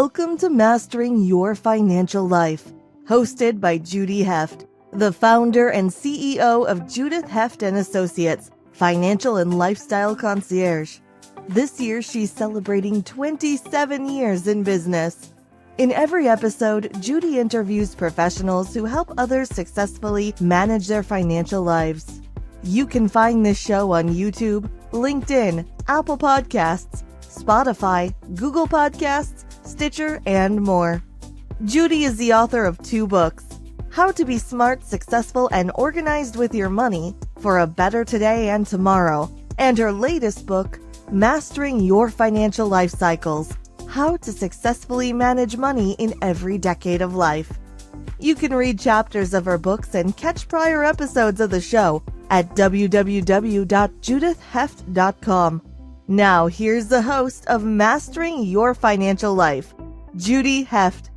Welcome to Mastering Your Financial Life, hosted by Judy Heft, the founder and CEO of Judy Heft and Associates, Financial and Lifestyle Concierge. This year, she's celebrating 27 years in business. In every episode, Judy interviews professionals who help others successfully manage their financial lives. You can find this show on YouTube, LinkedIn, Apple Podcasts, Spotify, Google Podcasts, Stitcher, and more. Judy is the author of 2 books, How to Be Smart, Successful, and Organized with Your Money for a Better Today and Tomorrow, and her latest book, Mastering Your Financial Life Cycles, How to Successfully Manage Money in Every Decade of Life. You can read chapters of her books and catch prior episodes of the show at www.judithheft.com. Now, here's the host of Mastering Your Financial Life, Judy Heft.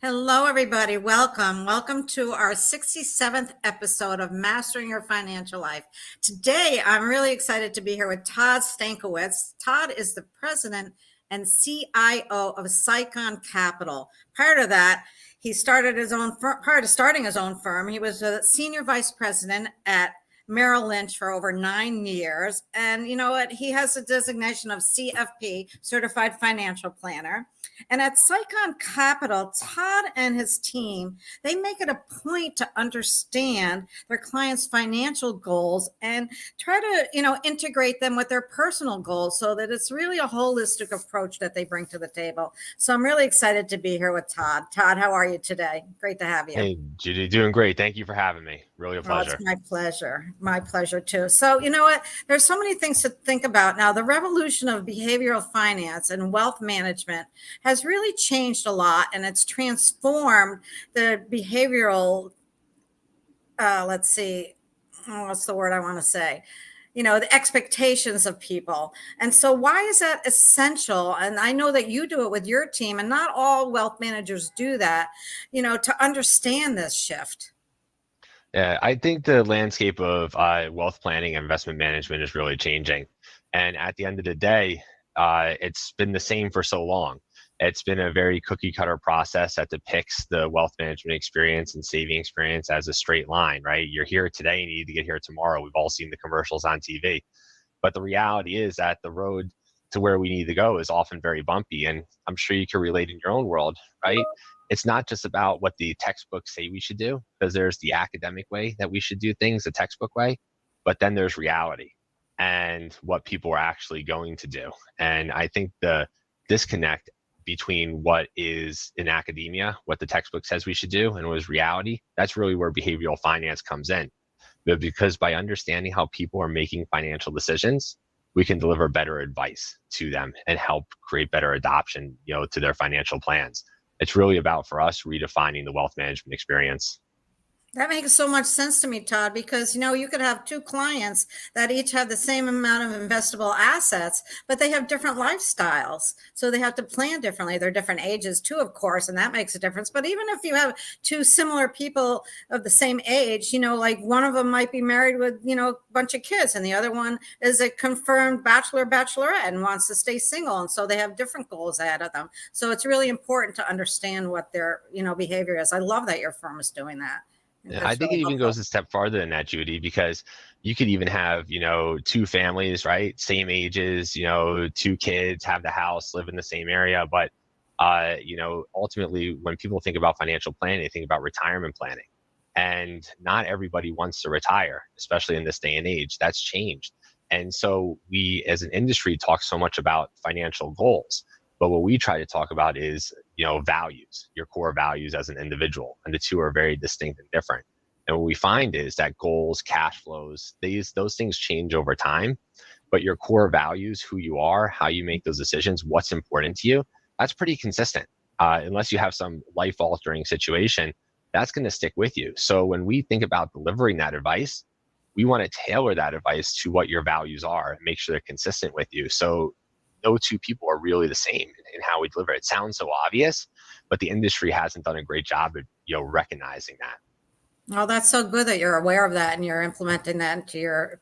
Hello, everybody. Welcome. Welcome to our 67th episode of Mastering Your Financial Life. Today, I'm really excited to be here with Todd Stankiewicz. Todd is the president and CIO of SYKON Capital. Prior to that, he started his own firm. Prior to starting his own firm, he was a senior vice president at Merrill Lynch for over 9 years. And you know what? He has a designation of CFP, Certified Financial Planner. And at SYKON Capital, Todd and his team, they make it a point to understand their clients' financial goals and try to, integrate them with their personal goals so that it's really a holistic approach that they bring to the table. So I'm really excited to be here with Todd. Todd, how are you today? Great to have you. Hey, Judy, doing great. Thank you for having me. Really a pleasure. It's my pleasure. My pleasure too. So you know what? There's so many things to think about now. The revolution of behavioral finance and wealth management has really changed a lot, and it's transformed the behavioral, what's the word I want to say? The expectations of people. And so why is that essential? And I know that you do it with your team, and not all wealth managers do that, to understand this shift. Yeah, I think the landscape of wealth planning and investment management is really changing. And at the end of the day, it's been the same for so long. It's been a very cookie cutter process that depicts the wealth management experience and saving experience as a straight line, right? You're here today and you need to get here tomorrow. We've all seen the commercials on TV. But the reality is that the road to where we need to go is often very bumpy. And I'm sure you can relate in your own world, right? It's not just about what the textbooks say we should do, because there's the academic way that we should do things, the textbook way, but then there's reality and what people are actually going to do. And I think the disconnect between what is in academia, what the textbook says we should do, and what is reality, that's really where behavioral finance comes in. But because by understanding how people are making financial decisions, we can deliver better advice to them and help create better adoption, to their financial plans. It's really about, for us, redefining the wealth management experience. That makes so much sense to me, Todd, because, you could have 2 clients that each have the same amount of investable assets, but they have different lifestyles. So they have to plan differently. They're different ages too, of course, and that makes a difference. But even if you have 2 similar people of the same age, like one of them might be married with, a bunch of kids, and the other one is a confirmed bachelorette and wants to stay single. And so they have different goals ahead of them. So it's really important to understand what their, behavior is. I love that your firm is doing that. Yeah, I think it even goes a step farther than that, Judy, because you could even have, 2 families, right? Same ages, 2 kids, have the house, live in the same area. But, ultimately, when people think about financial planning, they think about retirement planning. And not everybody wants to retire, especially in this day and age. That's changed. And so we, as an industry, talk so much about financial goals. But what we try to talk about is, values, your core values as an individual. And the 2 are very distinct and different. And what we find is that goals, cash flows, those things change over time. But your core values, who you are, how you make those decisions, what's important to you, that's pretty consistent. Unless you have some life-altering situation, that's going to stick with you. So when we think about delivering that advice, we want to tailor that advice to what your values are and make sure they're consistent with you. So no 2 people are really the same in how we deliver. It sounds so obvious, but the industry hasn't done a great job of, recognizing that. Well, that's so good that you're aware of that and you're implementing that into your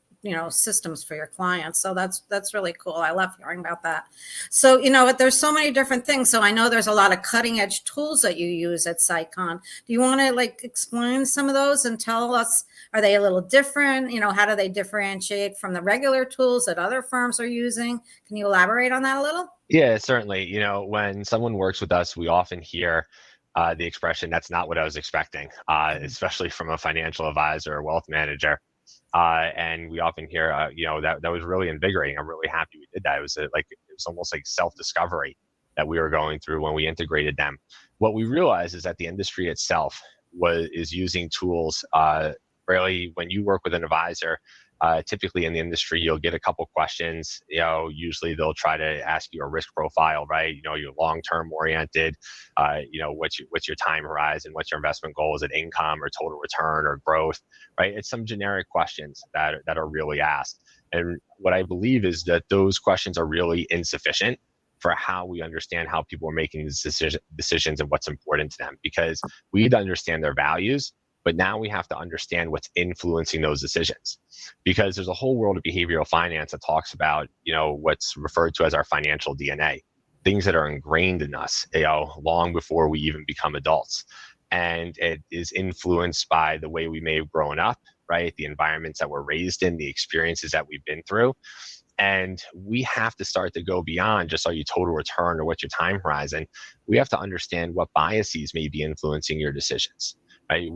systems for your clients. So that's really cool. I love hearing about that. So, there's so many different things. So I know there's a lot of cutting edge tools that you use at SYKON. Do you want to explain some of those and tell us, are they a little different? How do they differentiate from the regular tools that other firms are using? Can you elaborate on that a little? Yeah, certainly. When someone works with us, we often hear the expression, "That's not what I was expecting," especially from a financial advisor or wealth manager. And we often hear, that was really invigorating. I'm really happy we did that. It was it was almost like self-discovery that we were going through when we integrated them. What we realized is that the industry itself is using tools. Really, when you work with an advisor, typically in the industry, you'll get a couple questions. Usually they'll try to ask you a risk profile, right? You're long-term oriented. What's your time horizon? What's your investment goal? Is it income or total return or growth, right? It's some generic questions that are really asked. And what I believe is that those questions are really insufficient for how we understand how people are making these decisions and what's important to them, because we need to understand their values. But now we have to understand what's influencing those decisions, because there's a whole world of behavioral finance that talks about, what's referred to as our financial DNA, things that are ingrained in us, long before we even become adults. And it is influenced by the way we may have grown up, right? The environments that we're raised in, the experiences that we've been through. And we have to start to go beyond just, are you total return or what's your time horizon? We have to understand what biases may be influencing your decisions. Right?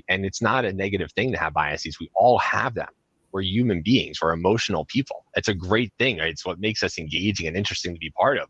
And it's not a negative thing to have biases. We all have them. We're human beings. We're emotional people. It's a great thing. Right? It's what makes us engaging and interesting to be part of.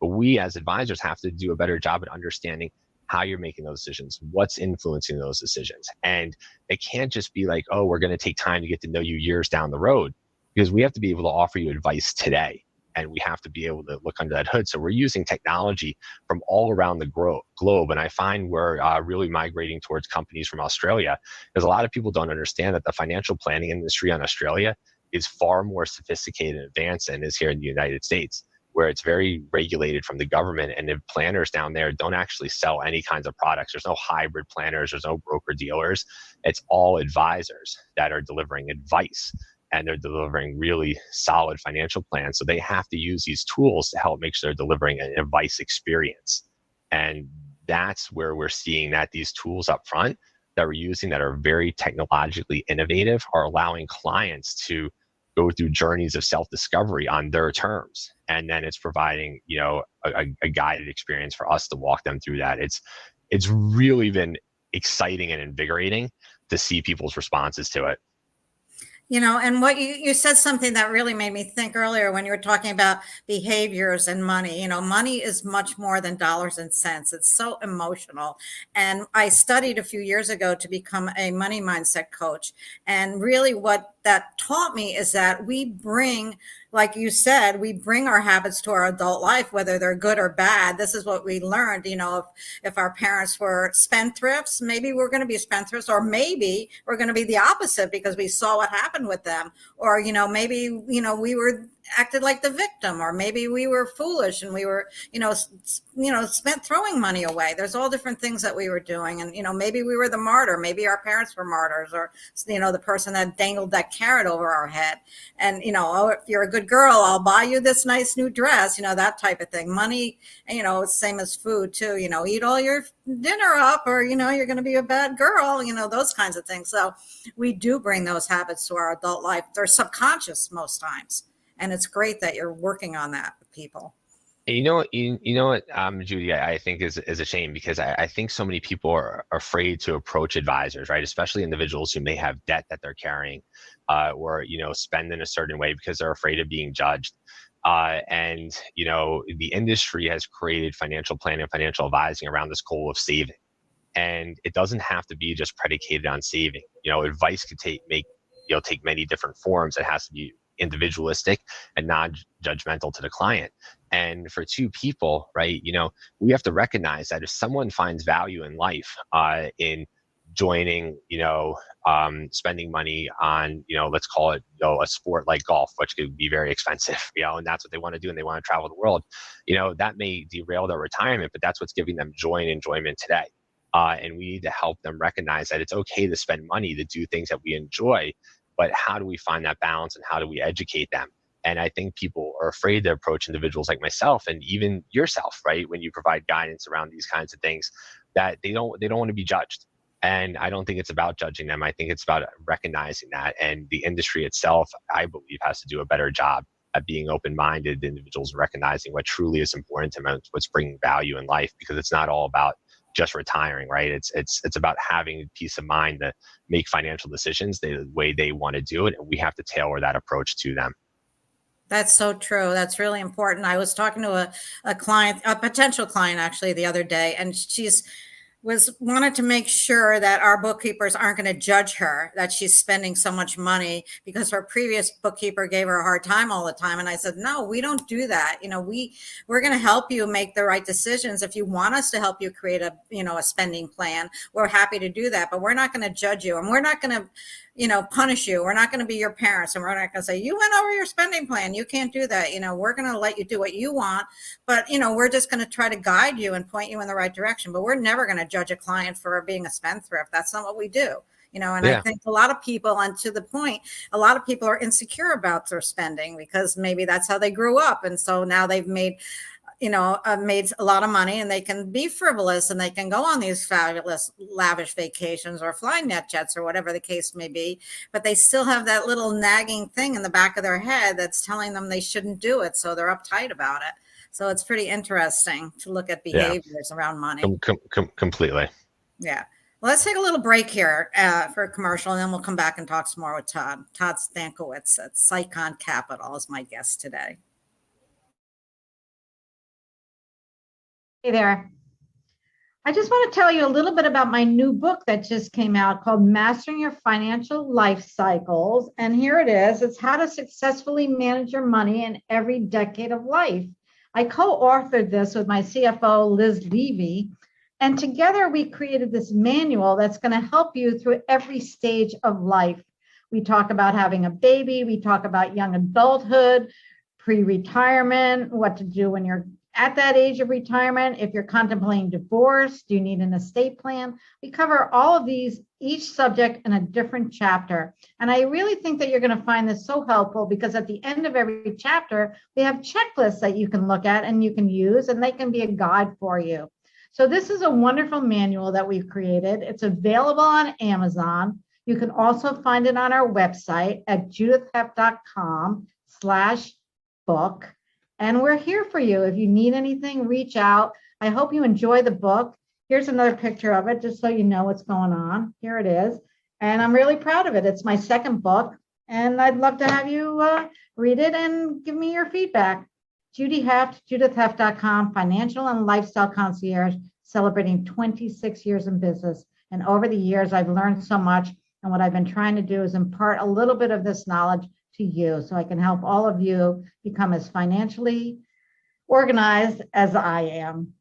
But we as advisors have to do a better job at understanding how you're making those decisions, what's influencing those decisions. And it can't just be like, oh, we're going to take time to get to know you years down the road, because we have to be able to offer you advice today. And we have to be able to look under that hood. So we're using technology from all around the globe. And I find we're really migrating towards companies from Australia, because a lot of people don't understand that the financial planning industry in Australia is far more sophisticated and advanced than it is here in the United States, where it's very regulated from the government. And the planners down there don't actually sell any kinds of products. There's no hybrid planners. There's no broker dealers. It's all advisors that are delivering advice. And they're delivering really solid financial plans. So they have to use these tools to help make sure they're delivering an advice experience. And that's where we're seeing that these tools up front that we're using that are very technologically innovative are allowing clients to go through journeys of self-discovery on their terms. And then it's providing, a guided experience for us to walk them through that. It's really been exciting and invigorating to see people's responses to it. And what you said something that really made me think earlier when you were talking about behaviors and money. Money is much more than dollars and cents. It's so emotional. And I studied a few years ago to become a money mindset coach. And really what that taught me is that we bring, like you said, we bring our habits to our adult life, whether they're good or bad. This is what we learned. If our parents were spendthrifts, maybe we're going to be spendthrifts, or maybe we're going to be the opposite because we saw what happened with them. Or, maybe, we were acted like the victim, or maybe we were foolish and we were, spent throwing money away. There's all different things that we were doing. And, maybe we were the martyr. Maybe our parents were martyrs, or, the person that dangled that carrot over our head. And, oh, if you're a good girl, I'll buy you this nice new dress, that type of thing. Money, same as food too, eat all your dinner up, or, you're going to be a bad girl, those kinds of things. So we do bring those habits to our adult life. They're subconscious most times. And it's great that you're working on that with people. You know what, Judy, I think is a shame, because I think so many people are afraid to approach advisors, right? Especially individuals who may have debt that they're carrying, or, spend in a certain way because they're afraid of being judged. And the industry has created financial planning and financial advising around this goal of saving. And it doesn't have to be just predicated on saving. Advice could take many different forms. It has to be individualistic and non-judgmental to the client. And for two people, right, we have to recognize that if someone finds value in life, in joining, spending money on, let's call it, a sport like golf, which could be very expensive, and that's what they want to do, and they want to travel the world, that may derail their retirement, but that's what's giving them joy and enjoyment today. And we need to help them recognize that it's okay to spend money to do things that we enjoy, but how do we find that balance and how do we educate them? And I think people are afraid to approach individuals like myself and even yourself, right? When you provide guidance around these kinds of things, that they don't want to be judged. And I don't think it's about judging them. I think it's about recognizing that. And the industry itself, I believe, has to do a better job at being open-minded to individuals, recognizing what truly is important to them, what's bringing value in life, because it's not all about just retiring, right? It's about having peace of mind to make financial decisions the way they want to do it. And we have to tailor that approach to them. That's so true. That's really important. I was talking to a client, a potential client actually the other day, and wanted to make sure that our bookkeepers aren't going to judge her that she's spending so much money because her previous bookkeeper gave her a hard time all the time. And I said, no, we don't do that. We're going to help you make the right decisions. If you want us to help you create a spending plan, we're happy to do that, but we're not going to judge you, and we're not going to punish you. We're not going to be your parents, and we're not going to say, you went over your spending plan, you can't do that. We're going to let you do what you want, but we're just going to try to guide you and point you in the right direction. But we're never going to judge a client for being a spendthrift. That's not what we do. I think a lot of people, and to the point, a lot of people are insecure about their spending because maybe that's how they grew up. And so now they've made a lot of money, and they can be frivolous, and they can go on these fabulous, lavish vacations or fly net jets or whatever the case may be. But they still have that little nagging thing in the back of their head that's telling them they shouldn't do it. So they're uptight about it. So it's pretty interesting to look at behaviors around money. Completely. Yeah. Well, let's take a little break here for a commercial, and then we'll come back and talk some more with Todd. Todd Stankiewicz at SYKON Capital is my guest today. Hey there. I just want to tell you a little bit about my new book that just came out called Mastering Your Financial Life Cycles. And here it is. It's how to successfully manage your money in every decade of life. I co-authored this with my CFO, Liz Levy. And together we created this manual that's going to help you through every stage of life. We talk about having a baby. We talk about young adulthood, pre-retirement, what to do when you're at that age of retirement. If you're contemplating divorce, do you need an estate plan? We cover all of these, each subject in a different chapter. And I really think that you're going to find this so helpful because at the end of every chapter, we have checklists that you can look at and you can use, and they can be a guide for you. So this is a wonderful manual that we've created. It's available on Amazon. You can also find it on our website at judithheft.com/book. And we're here for you. If you need anything, reach out. I hope you enjoy the book. Here's another picture of it, just so you know what's going on. Here it is. And I'm really proud of it. It's my second book. And I'd love to have you read it and give me your feedback. Judy Heft, judithheft.com, financial and lifestyle concierge, celebrating 26 years in business. And over the years, I've learned so much. And what I've been trying to do is impart a little bit of this knowledge to you so I can help all of you become as financially organized as I am.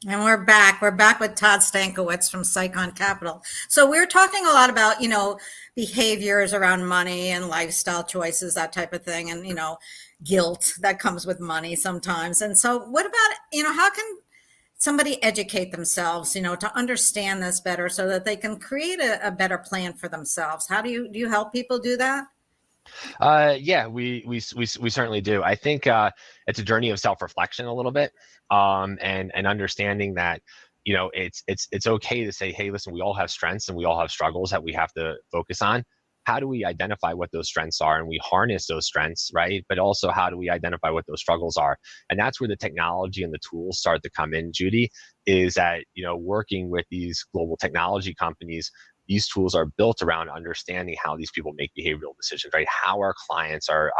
And we're back. We're back with Todd Stankiewicz from SYKON Capital. So we're talking a lot about, behaviors around money and lifestyle choices, that type of thing, and, guilt that comes with money sometimes. And so what about, how can somebody educate themselves, to understand this better so that they can create a better plan for themselves? How do you help people do that? Yeah, we certainly do. I think it's a journey of self-reflection a little bit, and understanding that it's okay to say, hey, listen, we all have strengths and we all have struggles that we have to focus on. How do we identify what those strengths are and we harness those strengths, right? But also, how do we identify what those struggles are? And that's where the technology and the tools start to come in, Judy, is that, working with these global technology companies, these tools are built around understanding how these people make behavioral decisions, right? How our clients are,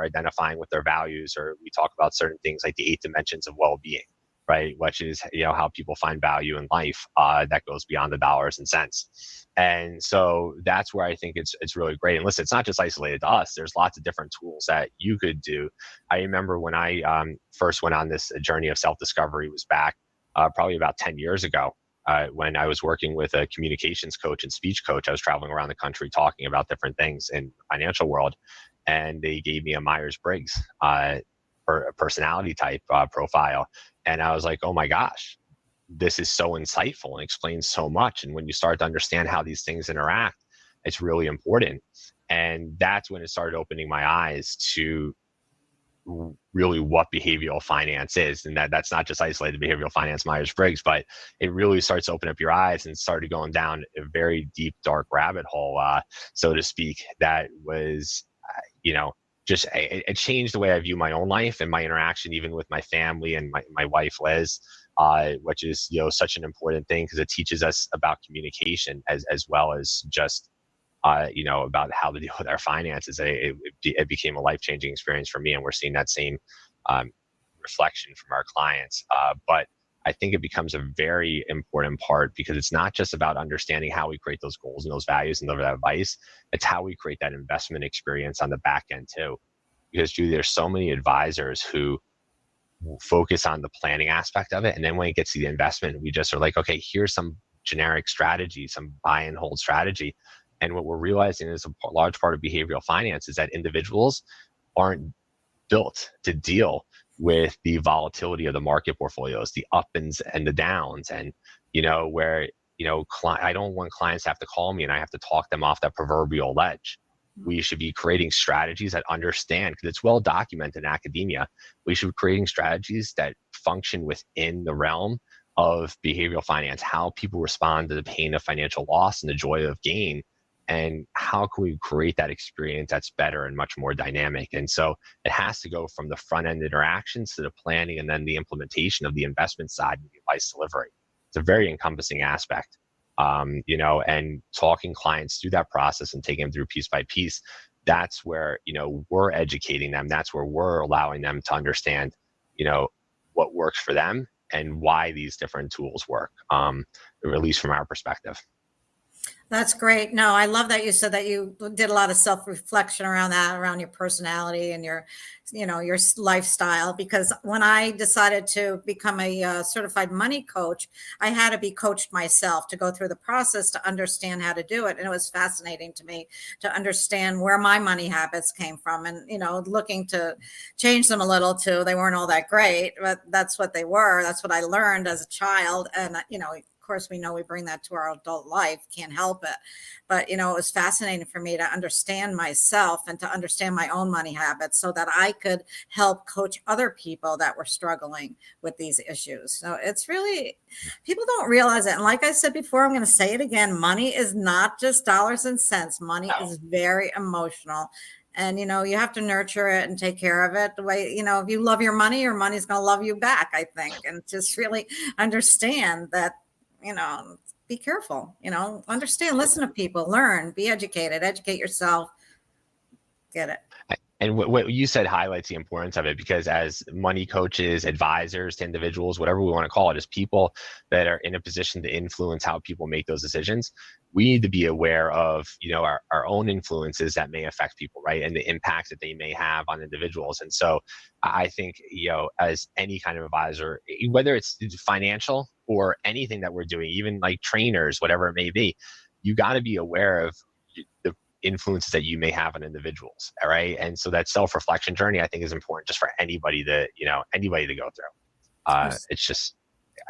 identifying with their values, or we talk about certain things like the 8 dimensions of well-being, right? Which is, how people find value in life that goes beyond the dollars and cents. And so that's where I think it's really great. And listen, it's not just isolated to us. There's lots of different tools that you could do. I remember when I first went on this journey of self-discovery, was back probably about 10 years ago. When I was working with a communications coach and speech coach. I was traveling around the country talking about different things in the financial world. And they gave me a Myers-Briggs personality type profile. And I was like, oh my gosh, this is so insightful and explains so much. And when you start to understand how these things interact, it's really important. And that's when it started opening my eyes to really what behavioral finance is. And that's not just isolated behavioral finance, Myers-Briggs, but it really starts to open up your eyes and started going down a very deep, dark rabbit hole, so to speak, that was, just it changed the way I view my own life and my interaction, even with my family and my wife, Liz, which is, such an important thing because it teaches us about communication as well as just about how to deal with our finances. It became a life-changing experience for me, and we're seeing that same reflection from our clients. But I think it becomes a very important part because it's not just about understanding how we create those goals and those values and deliver that advice. It's how we create that investment experience on the back end too. Because, Judy, there's so many advisors who focus on the planning aspect of it, and then when it gets to the investment, we just are like, okay, here's some generic strategy, some buy and hold strategy. And what we're realizing is a large part of behavioral finance is that individuals aren't built to deal with the volatility of the market portfolios, the ups and the downs. And, where, I don't want clients to have to call me and I have to talk them off that proverbial ledge. We should be creating strategies that understand, because it's well documented in academia, we should be creating strategies that function within the realm of behavioral finance, how people respond to the pain of financial loss and the joy of gain. And how can we create that experience that's better and much more dynamic? And so it has to go from the front end interactions to the planning and then the implementation of the investment side and the advice delivery. It's a very encompassing aspect, and talking clients through that process and taking them through piece by piece. That's where, we're educating them. That's where we're allowing them to understand, what works for them and why these different tools work, at least from our perspective. That's great. No, I love that you said that you did a lot of self-reflection around that, around your personality and your lifestyle. Because when I decided to become a certified money coach, I had to be coached myself to go through the process to understand how to do it. And it was fascinating to me to understand where my money habits came from and, looking to change them a little too. They weren't all that great, but that's what they were. That's what I learned as a child. And, of course, we know we bring that to our adult life, can't help it. But, it was fascinating for me to understand myself and to understand my own money habits so that I could help coach other people that were struggling with these issues. So it's really, people don't realize it. And like I said before, I'm going to say it again, money is not just dollars and cents. Money is very emotional. And, you have to nurture it and take care of it the way, if you love your money's going to love you back, I think. And just really understand that, be careful, understand, listen to people, learn, be educated, educate yourself, get it. And what you said highlights the importance of it, because as money coaches, advisors to individuals, whatever we want to call it, as people that are in a position to influence how people make those decisions, we need to be aware of, our own influences that may affect people, right? And the impacts that they may have on individuals. And so I think, as any kind of advisor, whether it's financial or anything that we're doing, even like trainers, whatever it may be, you got to be aware of the influences that you may have on individuals. All right. And so that self-reflection journey, I think, is important just for anybody to, anybody to go through. It's just,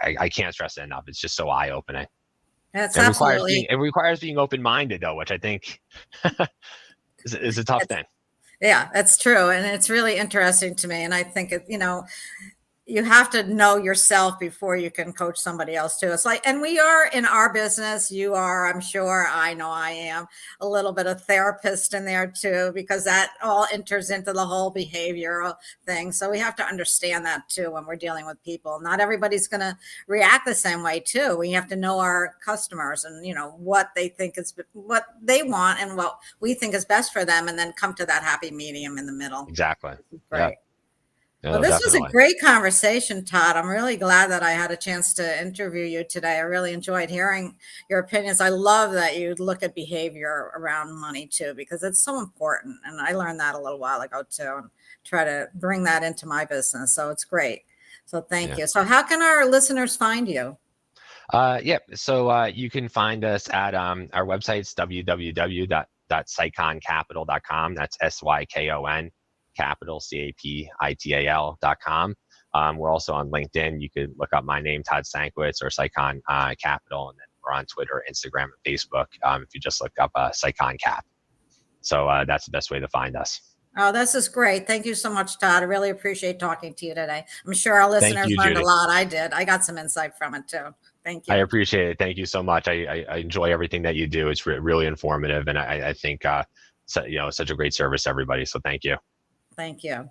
I can't stress it enough. It's just so eye-opening. It requires being open-minded though, which I think is a tough thing. Yeah, that's true. And it's really interesting to me. And I think, you have to know yourself before you can coach somebody else too. It's like, and we are in our business, you are, I'm sure, I know I am, a little bit of therapist in there too, because that all enters into the whole behavioral thing. So we have to understand that too when we're dealing with people. Not everybody's going to react the same way too. We have to know our customers and, what they think is what they want and what we think is best for them, and then come to that happy medium in the middle. Exactly. Right. Yeah. Well, this was a great conversation, Todd. I'm really glad that I had a chance to interview you today. I really enjoyed hearing your opinions. I love that you look at behavior around money too, because it's so important. And I learned that a little while ago too, and try to bring that into my business. So it's great. So thank you. So how can our listeners find you? So you can find us at our website's www.sykoncapital.com. That's SYKON Capital, CAPITAL.com. We're also on LinkedIn. You could look up my name, Todd Stankiewicz, or SYKON Capital, and then we're on Twitter, Instagram, and Facebook. If you just look up SYKON Cap. So that's the best way to find us. Oh, this is great. Thank you so much, Todd. I really appreciate talking to you today. I'm sure our listeners learned Judy. a lot. I did. I got some insight from it too. Thank you. I appreciate it. Thank you so much. I enjoy everything that you do. It's really informative, and I think such a great service to everybody. So thank you. Thank you.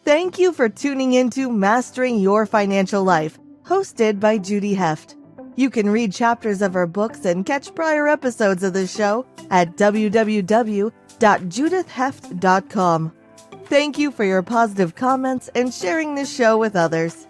Thank you for tuning into Mastering Your Financial Life, hosted by Judy Heft. You can read chapters of her books and catch prior episodes of the show at www.judithheft.com. Thank you for your positive comments and sharing this show with others.